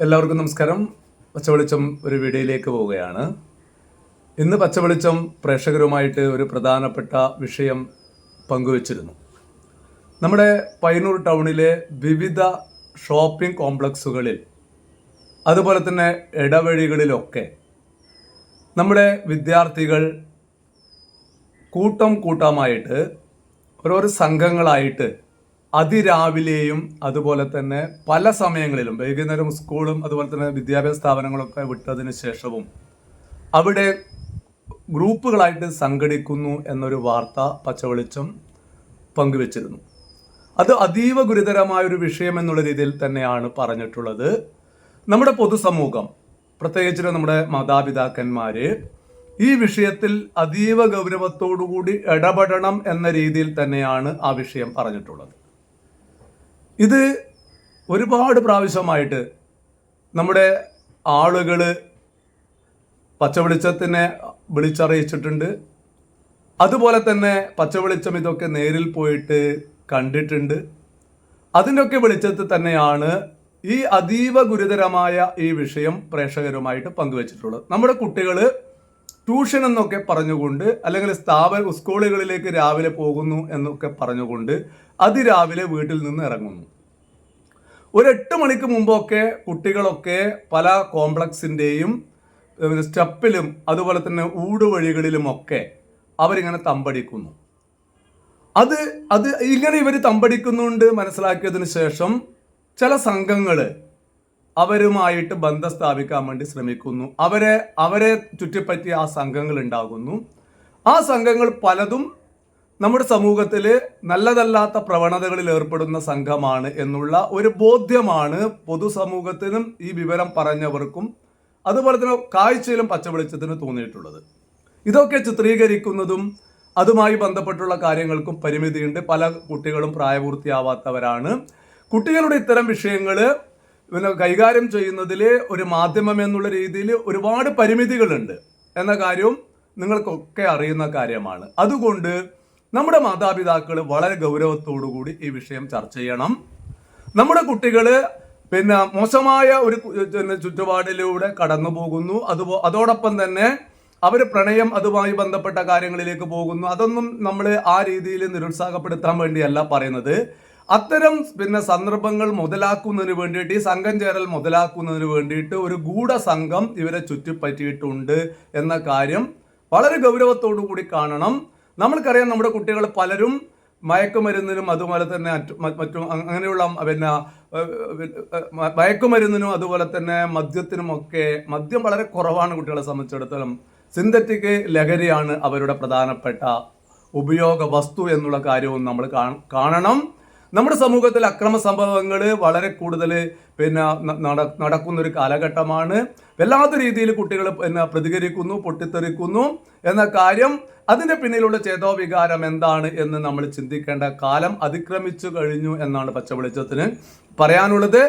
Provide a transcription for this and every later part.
എല്ലാവർക്കും നമസ്കാരം. പച്ചവെളിച്ചം ഒരു വീഡിയോയിലേക്ക് പോവുകയാണ്. ഇന്ന് പച്ചവെളിച്ചം പ്രേക്ഷകരുമായിട്ട് ഒരു പ്രധാനപ്പെട്ട വിഷയം പങ്കുവച്ചിരുന്നു. നമ്മുടെ പയ്യന്നൂർ ടൗണിലെ വിവിധ ഷോപ്പിംഗ് കോംപ്ലക്സുകളിൽ അതുപോലെ തന്നെ ഇടവഴികളിലൊക്കെ നമ്മുടെ വിദ്യാർത്ഥികൾ കൂട്ടമായിട്ട് ഓരോരോ സംഘങ്ങളായിട്ട് അതിരാവിലെയും അതുപോലെ തന്നെ പല സമയങ്ങളിലും വൈകുന്നേരം സ്കൂളും അതുപോലെ തന്നെ വിദ്യാഭ്യാസ സ്ഥാപനങ്ങളൊക്കെ വിട്ടതിന് ശേഷവും അവിടെ ഗ്രൂപ്പുകളായിട്ട് സംഘടിക്കുന്നു എന്നൊരു വാർത്ത പച്ചവെളിച്ചം പങ്കുവച്ചിരുന്നു. അത് അതീവ ഗുരുതരമായൊരു വിഷയം എന്നുള്ള രീതിയിൽ തന്നെയാണ് പറഞ്ഞിട്ടുള്ളത്. നമ്മുടെ പൊതുസമൂഹം, പ്രത്യേകിച്ച് നമ്മുടെ മാതാപിതാക്കന്മാർ ഈ വിഷയത്തിൽ അതീവ ഗൗരവത്തോടുകൂടി ഇടപെടണം എന്ന രീതിയിൽ തന്നെയാണ് ആ വിഷയം പറഞ്ഞിട്ടുള്ളത്. ഇത് ഒരുപാട് പ്രാവശ്യമായിട്ട് നമ്മുടെ ആളുകൾ പച്ചവെളിച്ചത്തിനെ വിളിച്ചറിയിച്ചിട്ടുണ്ട്. അതുപോലെ തന്നെ പച്ചവെളിച്ചം ഇതൊക്കെ നേരിൽ പോയിട്ട് കണ്ടിട്ടുണ്ട്. അതിൻ്റെയൊക്കെ വെളിച്ചത്തിൽ തന്നെയാണ് ഈ അതീവ ഗുരുതരമായ ഈ വിഷയം പ്രേക്ഷകരുമായിട്ട് പങ്കുവച്ചിട്ടുള്ളത്. നമ്മുടെ കുട്ടികൾ ട്യൂഷൻ എന്നൊക്കെ പറഞ്ഞുകൊണ്ട് അല്ലെങ്കിൽ സ്കൂളുകളിലേക്ക് രാവിലെ പോകുന്നു എന്നൊക്കെ പറഞ്ഞുകൊണ്ട് അതിരാവിലെ വീട്ടിൽ നിന്ന് ഇറങ്ങുന്നു. ഒരു 8 മണിക്ക് മുമ്പൊക്കെ കുട്ടികളൊക്കെ പല കോംപ്ലക്സിൻ്റെയും സ്റ്റെപ്പിലും അതുപോലെ തന്നെ ഊടുവഴികളിലുമൊക്കെ അവരിങ്ങനെ തമ്പടിക്കുന്നു. അത് ഇങ്ങനെ ഇവർ തമ്പടിക്കുന്നുണ്ട് മനസ്സിലാക്കിയതിന് ശേഷം ചില സംഘങ്ങൾ അവരുമായിട്ട് ബന്ധം സ്ഥാപിക്കാൻ വേണ്ടി ശ്രമിക്കുന്നു. അവരെ ചുറ്റിപ്പറ്റി ആ സംഘങ്ങൾ ഉണ്ടാകുന്നു. ആ സംഘങ്ങൾ പലതും നമ്മുടെ സമൂഹത്തിൽ നല്ലതല്ലാത്ത പ്രവണതകളിൽ ഏർപ്പെടുന്ന സംഘമാണ് എന്നുള്ള ഒരു ബോധ്യമാണ് പൊതുസമൂഹത്തിനും ഈ വിവരം പറഞ്ഞവർക്കും അതുപോലെ തന്നെ കാഴ്ചയിലും പച്ചവെളിച്ചത്തിന് തോന്നിയിട്ടുള്ളത്. ഇതൊക്കെ ചിത്രീകരിക്കുന്നതും അതുമായി ബന്ധപ്പെട്ടുള്ള കാര്യങ്ങൾക്കും പരിമിതിയുണ്ട്. പല കുട്ടികളും പ്രായപൂർത്തിയാവാത്തവരാണ്. കുട്ടികളുടെ ഇത്തരം വിഷയങ്ങൾ കൈകാര്യം ചെയ്യുന്നതിൽ ഒരു മാധ്യമം എന്നുള്ള രീതിയിൽ ഒരുപാട് പരിമിതികളുണ്ട് എന്ന കാര്യവും നിങ്ങൾക്കൊക്കെ അറിയുന്ന കാര്യമാണ്. അതുകൊണ്ട് നമ്മുടെ മാതാപിതാക്കൾ വളരെ ഗൗരവത്തോടുകൂടി ഈ വിഷയം ചർച്ച ചെയ്യണം. നമ്മുടെ കുട്ടികൾ മോശമായ ഒരു ചുറ്റുപാടിലൂടെ കടന്നു പോകുന്നു. അതോടൊപ്പം തന്നെ അവർ പ്രണയം അതുമായി ബന്ധപ്പെട്ട കാര്യങ്ങളിലേക്ക് പോകുന്നു. അതൊന്നും നമ്മൾ ആ രീതിയിൽ നിരുത്സാഹപ്പെടുത്താൻ വേണ്ടിയല്ല പറയുന്നത്. അത്തരം സന്ദർഭങ്ങൾ മുതലാക്കുന്നതിന് വേണ്ടിയിട്ട്, ഈ സംഘം ചേരൽ മുതലാക്കുന്നതിന് വേണ്ടിയിട്ട് ഒരു ഗൂഢസംഘം ഇവരെ ചുറ്റിപ്പറ്റിയിട്ടുണ്ട് എന്ന കാര്യം വളരെ ഗൗരവത്തോടു കൂടി കാണണം. നമ്മൾക്കറിയാം, നമ്മുടെ കുട്ടികൾ പലരും മയക്കുമരുന്നിനും അതുപോലെ തന്നെ മറ്റും അങ്ങനെയുള്ള മയക്കുമരുന്നിനും അതുപോലെ തന്നെ മദ്യത്തിനുമൊക്കെ, മദ്യം വളരെ കുറവാണ് കുട്ടികളെ സംബന്ധിച്ചിടത്തോളം. സിന്തറ്റിക് ലഹരിയാണ് അവരുടെ പ്രധാനപ്പെട്ട ഉപയോഗ വസ്തു എന്നുള്ള കാര്യവും നമ്മൾ കാണണം. നമ്മുടെ സമൂഹത്തിൽ അക്രമ സംഭവങ്ങൾ വളരെ കൂടുതൽ നടക്കുന്നൊരു കാലഘട്ടമാണ്. വല്ലാത്ത രീതിയിൽ കുട്ടികൾ പ്രതികരിക്കുന്നു, പൊട്ടിത്തെറിക്കുന്നു എന്ന കാര്യം, അതിൻ്റെ പിന്നിലുള്ള ചേതോവികാരം എന്താണ് എന്ന് നമ്മൾ ചിന്തിക്കേണ്ട കാലം അതിക്രമിച്ചു കഴിഞ്ഞു എന്നാണ് പച്ചവെളിച്ചത്തിന് പറയാനുള്ളത്.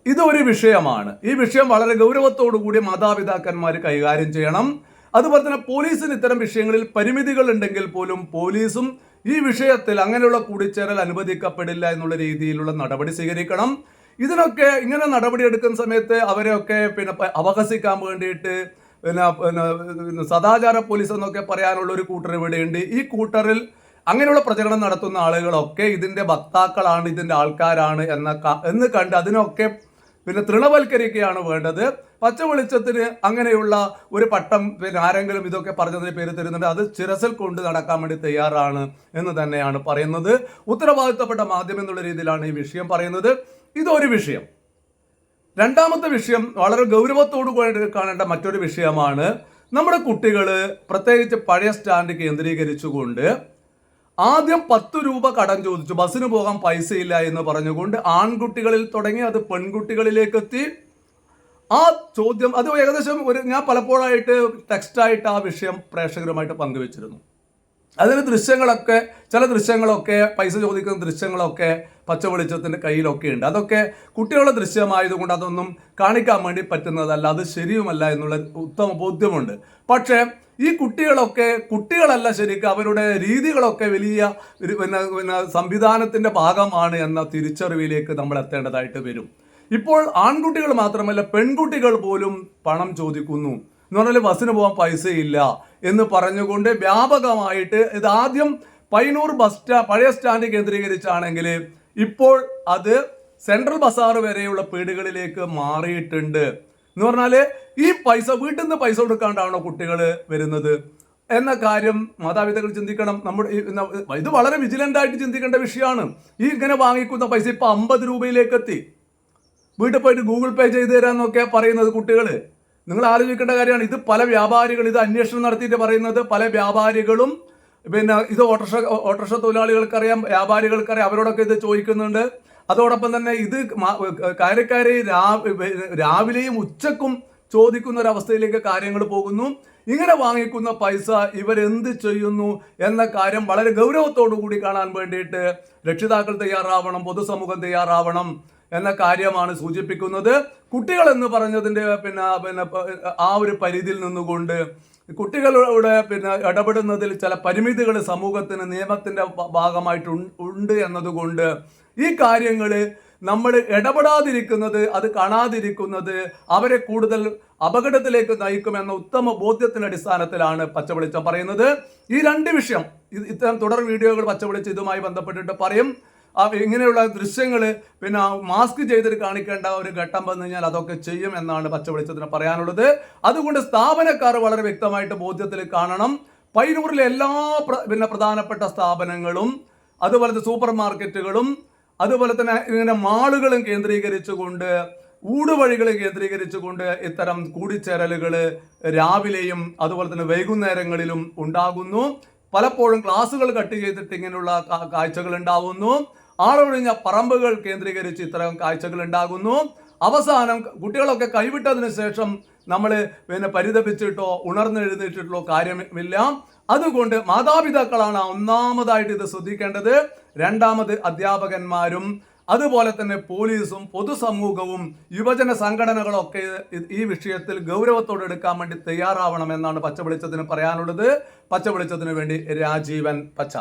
ഇതൊരു വിഷയമാണ്. ഈ വിഷയം വളരെ ഗൗരവത്തോടു കൂടി മാതാപിതാക്കന്മാർ കൈകാര്യം ചെയ്യണം. അതുപോലെ തന്നെ പോലീസിന് ഇത്തരം വിഷയങ്ങളിൽ പരിമിതികൾ ഉണ്ടെങ്കിൽ പോലും പോലീസും ഈ വിഷയത്തിൽ അങ്ങനെയുള്ള കൂടിച്ചേരൽ അനുവദിക്കപ്പെടില്ല എന്നുള്ള രീതിയിലുള്ള നടപടി സ്വീകരിക്കണം. ഇതിനൊക്കെ ഇങ്ങനെ നടപടി എടുക്കുന്ന സമയത്ത് അവരെയൊക്കെ അപഹസിക്കാൻ വേണ്ടിയിട്ട് സദാചാര പോലീസ് എന്നൊക്കെ പറയാനുള്ള ഒരു കൂട്ടർ ഇവിടെയുണ്ട്. ഈ കൂട്ടറിൽ അങ്ങനെയുള്ള പ്രചരണം നടത്തുന്ന ആളുകളൊക്കെ ഇതിന്റെ വക്താക്കളാണ്, ഇതിന്റെ ആൾക്കാരാണ് എന്ന് കണ്ട് അതിനൊക്കെ തൃണവൽക്കരിക്കുകയാണ് വേണ്ടത്. പച്ചവെളിച്ചത്തിന് അങ്ങനെയുള്ള ഒരു പട്ടം ആരെങ്കിലും ഇതൊക്കെ പറഞ്ഞതിന് പേര് തരുന്നുണ്ട്, അത് ചിരസിൽ കൊണ്ട് നടക്കാൻ വേണ്ടി തയ്യാറാണ് എന്ന് തന്നെയാണ് പറയുന്നത്. ഉത്തരവാദിത്തപ്പെട്ട മാധ്യമം എന്നുള്ള രീതിയിലാണ് ഈ വിഷയം പറയുന്നത്. ഇതൊരു വിഷയം. രണ്ടാമത്തെ വിഷയം വളരെ ഗൗരവത്തോടു കൂടി കാണേണ്ട മറ്റൊരു വിഷയമാണ്. നമ്മുടെ കുട്ടികൾ പ്രത്യേകിച്ച് പഴയ സ്റ്റാൻഡ് കേന്ദ്രീകരിച്ചുകൊണ്ട് ആദ്യം 10 രൂപ കടം ചോദിച്ചു, ബസ്സിന് പോകാൻ പൈസയില്ല എന്ന് പറഞ്ഞുകൊണ്ട് ആൺകുട്ടികളിൽ തുടങ്ങി അത് പെൺകുട്ടികളിലേക്ക് എത്തി. ആ ചോദ്യം അത് ഏകദേശം ഞാൻ പലപ്പോഴായിട്ട് ടെക്സ്റ്റായിട്ട് ആ വിഷയം പ്രേക്ഷകരുമായിട്ട് പങ്കുവച്ചിരുന്നു. അതിന് ചില ദൃശ്യങ്ങളൊക്കെ പൈസ ചോദിക്കുന്ന ദൃശ്യങ്ങളൊക്കെ പച്ചവെളിച്ചത്തിൻ്റെ കയ്യിലൊക്കെ ഉണ്ട്. അതൊക്കെ കുട്ടികളുടെ ദൃശ്യമായതുകൊണ്ട് അതൊന്നും കാണിക്കാൻ വേണ്ടി പറ്റുന്നതല്ല, അത് ശരിയുമല്ല എന്നുള്ള ഉത്തമ ബോധ്യമുണ്ട്. പക്ഷേ ഈ കുട്ടികളല്ല ശരിക്കും, അവരുടെ രീതികളൊക്കെ വലിയ സംവിധാനത്തിൻ്റെ ഭാഗമാണ് എന്ന തിരിച്ചറിവിലേക്ക് നമ്മൾ എത്തേണ്ടതായിട്ട് വരും. ഇപ്പോൾ ആൺകുട്ടികൾ മാത്രമല്ല പെൺകുട്ടികൾ പോലും പണം ചോദിക്കുന്നു. എന്ന് പറഞ്ഞാൽ ബസ്സിന് പോകാൻ പൈസയില്ല എന്ന് പറഞ്ഞുകൊണ്ട് വ്യാപകമായിട്ട് ഇത് ആദ്യം പയ്യന്നൂർ പഴയ സ്റ്റാൻഡ് കേന്ദ്രീകരിച്ചാണെങ്കിൽ ഇപ്പോൾ അത് സെൻട്രൽ ബസാർ വരെയുള്ള പീടികളിലേക്ക് മാറിയിട്ടുണ്ട്. എന്ന് പറഞ്ഞാൽ ഈ പൈസ വീട്ടിൽ നിന്ന് പൈസ കൊടുക്കാണ്ടാണോ കുട്ടികൾ വരുന്നത് എന്ന കാര്യം മാതാപിതാക്കൾ ചിന്തിക്കണം. ഇത് വളരെ വിജിലന്റ് ആയിട്ട് ചിന്തിക്കേണ്ട വിഷയമാണ്. ഈ ഇങ്ങനെ വാങ്ങിക്കുന്ന പൈസ ഇപ്പൊ 50 രൂപയിലേക്ക് എത്തി. വീട്ടിൽ പോയിട്ട് ഗൂഗിൾ പേ ചെയ്ത് തരാന്നൊക്കെ പറയുന്നത് കുട്ടികൾ. നിങ്ങൾ ആലോചിക്കേണ്ട കാര്യമാണ്. ഇത് പല വ്യാപാരികൾ, ഇത് അന്വേഷണം നടത്തിയിട്ട് പറയുന്നത് പല വ്യാപാരികളും പിന്നെ ഇത് ഓട്ടോറിക്ഷ തൊഴിലാളികൾക്കറിയാം, വ്യാപാരികൾക്കറിയാം, അവരോടൊക്കെ ഇത് ചോദിക്കുന്നുണ്ട്. അതോടൊപ്പം തന്നെ ഇത് കാര്യക്കാരെ രാവിലെയും ഉച്ചക്കും ചോദിക്കുന്ന ഒരവസ്ഥയിലേക്ക് കാര്യങ്ങൾ പോകുന്നു. ഇങ്ങനെ വാങ്ങിക്കുന്ന പൈസ ഇവരെന്ത് ചെയ്യുന്നു എന്ന കാര്യം വളരെ ഗൗരവത്തോടു കൂടി കാണാൻ വേണ്ടിയിട്ട് രക്ഷിതാക്കൾ തയ്യാറാവണം, പൊതുസമൂഹം തയ്യാറാവണം എന്ന കാര്യമാണ് സൂചിപ്പിക്കുന്നത്. കുട്ടികൾ എന്ന് പറഞ്ഞതിൻ്റെ പിന്നെ ആ ഒരു പരിധിയിൽ നിന്നുകൊണ്ട് കുട്ടികളുടെ ഇടപെടുന്നതിൽ ചില പരിമിതികൾ സമൂഹത്തിന് നിയമത്തിന്റെ ഭാഗമായിട്ടുണ്ട് എന്നതുകൊണ്ട് ഈ കാര്യങ്ങൾ നമ്മൾ ഇടപെടാതിരിക്കുന്നത്, അത് കാണാതിരിക്കുന്നത് അവരെ കൂടുതൽ അപകടത്തിലേക്ക് നയിക്കുമെന്ന ഉത്തമ ബോധ്യത്തിന്റെ അടിസ്ഥാനത്തിലാണ് പച്ചവെളിച്ചം പറയുന്നത്. ഈ 2 വിഷയം ഇത്തരം തുടർ വീഡിയോകൾ പച്ചവെളിച്ചം ഇതുമായി ബന്ധപ്പെട്ടിട്ട് പറയും. ഇങ്ങനെയുള്ള ദൃശ്യങ്ങൾ പിന്നെ മാസ്ക് ചെയ്തിട്ട് കാണിക്കേണ്ട ഒരു ഘട്ടം വന്നു കഴിഞ്ഞാൽ അതൊക്കെ ചെയ്യും എന്നാണ് പച്ചവെളിച്ചത്തിന് പറയാനുള്ളത്. അതുകൊണ്ട് സ്ഥാപനക്കാർ വളരെ വ്യക്തമായിട്ട് ബോധ്യത്തിൽ കാണണം. പയ്യന്നൂരിലെ എല്ലാ പ്രധാനപ്പെട്ട സ്ഥാപനങ്ങളും അതുപോലെ സൂപ്പർ മാർക്കറ്റുകളും അതുപോലെ തന്നെ ഇങ്ങനെ മാളുകളും കേന്ദ്രീകരിച്ചുകൊണ്ട്, ഊടുവഴികൾ കേന്ദ്രീകരിച്ചുകൊണ്ട് ഇത്തരം കൂടിച്ചേരലുകൾ രാവിലെയും അതുപോലെ തന്നെ വൈകുന്നേരങ്ങളിലും ഉണ്ടാകുന്നു. പലപ്പോഴും ക്ലാസ്സുകൾ കട്ട് ചെയ്തിട്ട് ഇങ്ങനെയുള്ള കാഴ്ചകൾ ഉണ്ടാകുന്നു. ആളൊഴിഞ്ഞ പറമ്പുകൾ കേന്ദ്രീകരിച്ച് ഇത്തരം കാഴ്ചകൾ ഉണ്ടാകുന്നു. അവസാനം കുട്ടികളൊക്കെ കൈവിട്ടതിന് ശേഷം നമ്മൾ പരിതപിച്ചിട്ടോ ഉണർന്നെഴുന്നേറ്റിട്ടോ കാര്യമില്ല. അതുകൊണ്ട് മാതാപിതാക്കളാണ് ഒന്നാമതായിട്ട് ഇത് ശ്രദ്ധിക്കേണ്ടത്. രണ്ടാമത് അധ്യാപകന്മാരും അതുപോലെ തന്നെ പോലീസും പൊതുസമൂഹവും യുവജന സംഘടനകളൊക്കെ ഈ വിഷയത്തിൽ ഗൗരവത്തോടെ എടുക്കാൻ വേണ്ടി തയ്യാറാവണമെന്നാണ് പച്ചവെളിച്ചത്തിന് പറയാനുള്ളത്. പച്ചവെളിച്ചത്തിന് വേണ്ടി രാജീവൻ പച്ച.